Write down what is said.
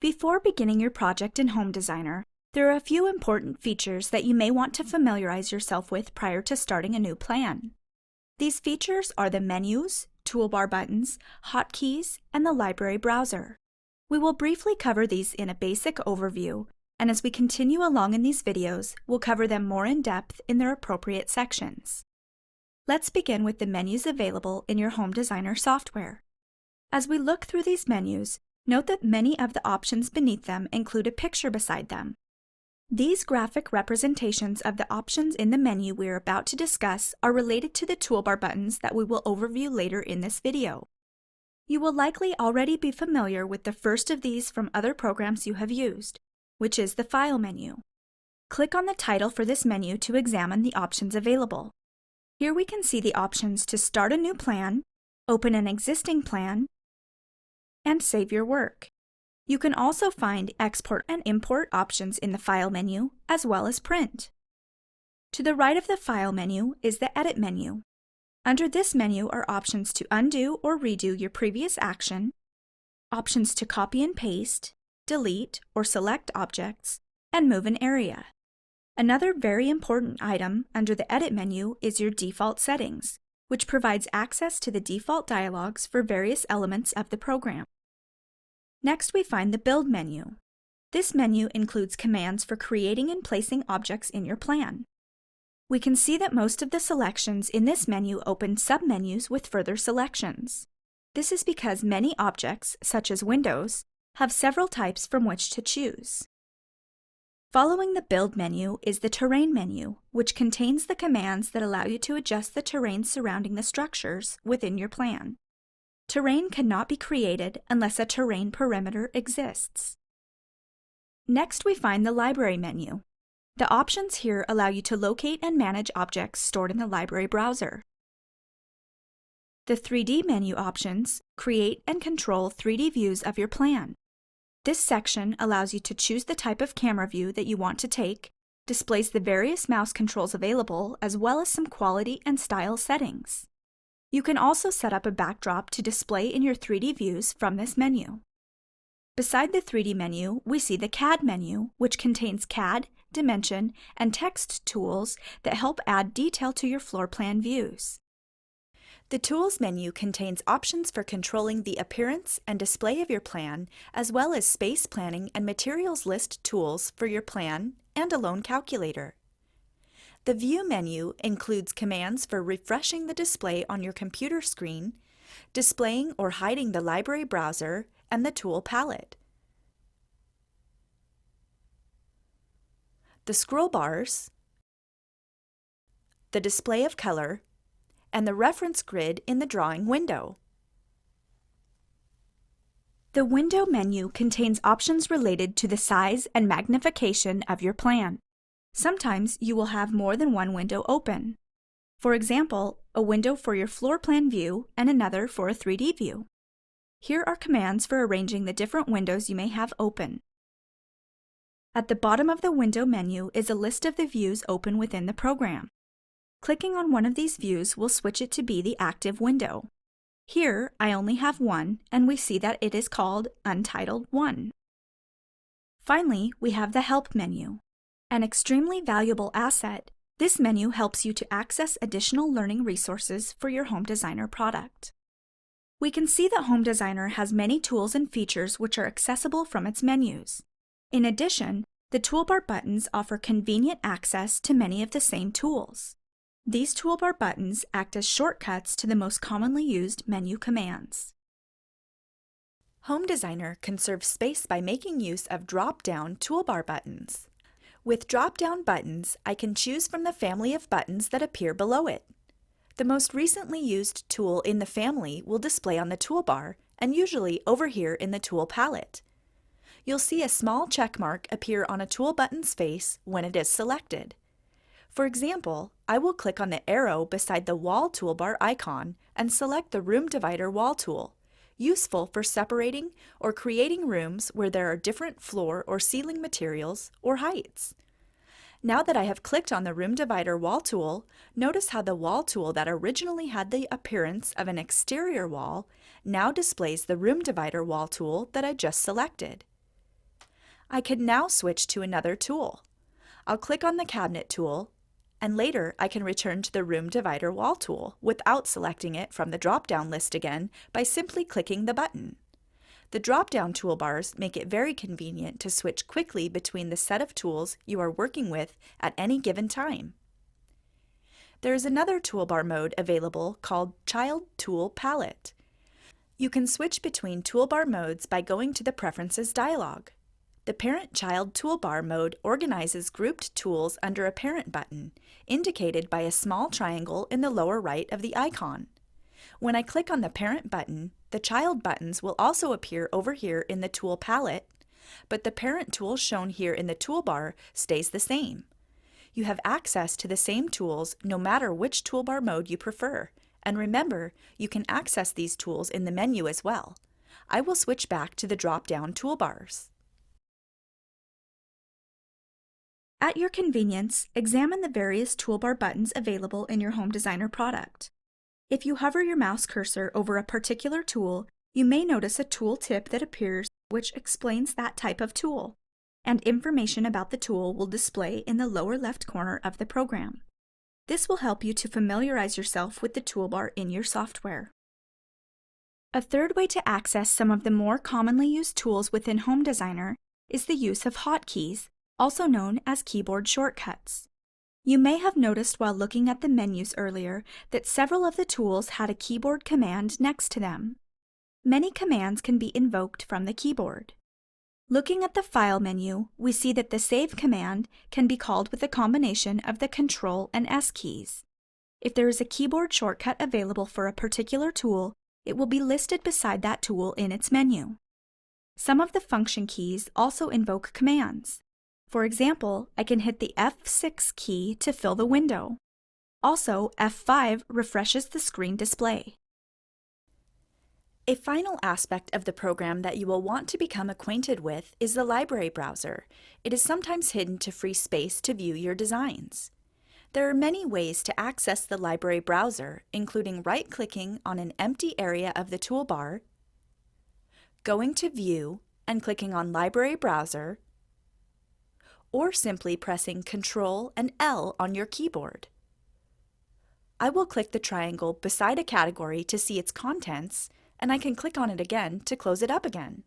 Before beginning your project in Home Designer, there are a few important features that you may want to familiarize yourself with prior to starting a new plan. These features are the menus, toolbar buttons, hotkeys, and the library browser. We will briefly cover these in a basic overview, and as we continue along in these videos, we'll cover them more in depth in their appropriate sections. Let's begin with the menus available in your Home Designer software. As we look through these menus, note that many of the options beneath them include a picture beside them. These graphic representations of the options in the menu we are about to discuss are related to the toolbar buttons that we will overview later in this video. You will likely already be familiar with the first of these from other programs you have used, which is the File menu. Click on the title for this menu to examine the options available. Here we can see the options to start a new plan, open an existing plan, and save your work. You can also find export and import options in the File menu, as well as print. To the right of the File menu is the Edit menu. Under this menu are options to undo or redo your previous action, options to copy and paste, delete or select objects, and move an area. Another very important item under the Edit menu is your default settings, which provides access to the default dialogues for various elements of the program. Next, we find the Build menu. This menu includes commands for creating and placing objects in your plan. We can see that most of the selections in this menu open submenus with further selections. This is because many objects, such as windows, have several types from which to choose. Following the Build menu is the Terrain menu, which contains the commands that allow you to adjust the terrain surrounding the structures within your plan. Terrain cannot be created unless a terrain perimeter exists. Next, we find the Library menu. The options here allow you to locate and manage objects stored in the library browser. The 3D menu options create and control 3D views of your plan. This section allows you to choose the type of camera view that you want to take, displays the various mouse controls available, as well as some quality and style settings. You can also set up a backdrop to display in your 3D views from this menu. Beside the 3D menu, we see the CAD menu, which contains CAD, dimension, and text tools that help add detail to your floor plan views. The Tools menu contains options for controlling the appearance and display of your plan, as well as space planning and materials list tools for your plan and a loan calculator. The View menu includes commands for refreshing the display on your computer screen, displaying or hiding the library browser, and the tool palette. The scroll bars, the display of color, and the reference grid in the drawing window. The Window menu contains options related to the size and magnification of your plan. Sometimes you will have more than one window open. For example, a window for your floor plan view and another for a 3D view. Here are commands for arranging the different windows you may have open. At the bottom of the Window menu is a list of the views open within the program. Clicking on one of these views will switch it to be the active window. Here, I only have one, and we see that it is called Untitled 1. Finally, we have the Help menu. An extremely valuable asset, this menu helps you to access additional learning resources for your Home Designer product. We can see that Home Designer has many tools and features which are accessible from its menus. In addition, the toolbar buttons offer convenient access to many of the same tools. These toolbar buttons act as shortcuts to the most commonly used menu commands. Home Designer conserves space by making use of drop-down toolbar buttons. With drop-down buttons, I can choose from the family of buttons that appear below it. The most recently used tool in the family will display on the toolbar and usually over here in the tool palette. You'll see a small check mark appear on a tool button's face when it is selected. For example, I will click on the arrow beside the Wall toolbar icon and select the Room Divider Wall tool, useful for separating or creating rooms where there are different floor or ceiling materials or heights. Now that I have clicked on the Room Divider Wall tool, notice how the wall tool that originally had the appearance of an exterior wall now displays the Room Divider Wall tool that I just selected. I can now switch to another tool. I'll click on the Cabinet tool, and later I can return to the Room Divider Wall tool without selecting it from the drop-down list again by simply clicking the button. The drop-down toolbars make it very convenient to switch quickly between the set of tools you are working with at any given time. There is another toolbar mode available called Child Tool Palette. You can switch between toolbar modes by going to the Preferences dialog. The Parent-Child toolbar mode organizes grouped tools under a Parent button, indicated by a small triangle in the lower right of the icon. When I click on the Parent button, the Child buttons will also appear over here in the Tool Palette, but the Parent tool shown here in the toolbar stays the same. You have access to the same tools no matter which toolbar mode you prefer, and remember, you can access these tools in the menu as well. I will switch back to the drop-down toolbars. At your convenience, examine the various toolbar buttons available in your Home Designer product. If you hover your mouse cursor over a particular tool, you may notice a tool tip that appears which explains that type of tool, and information about the tool will display in the lower left corner of the program. This will help you to familiarize yourself with the toolbar in your software. A third way to access some of the more commonly used tools within Home Designer is the use of hotkeys, also known as keyboard shortcuts. You may have noticed while looking at the menus earlier that several of the tools had a keyboard command next to them. Many commands can be invoked from the keyboard. Looking at the File menu, we see that the Save command can be called with a combination of the Ctrl and S keys. If there is a keyboard shortcut available for a particular tool, it will be listed beside that tool in its menu. Some of the function keys also invoke commands. For example, I can hit the F6 key to fill the window. Also, F5 refreshes the screen display. A final aspect of the program that you will want to become acquainted with is the library browser. It is sometimes hidden to free space to view your designs. There are many ways to access the library browser, including right-clicking on an empty area of the toolbar, going to View and clicking on Library Browser, or simply pressing Ctrl and L on your keyboard. I will click the triangle beside a category to see its contents, and I can click on it again to close it up again.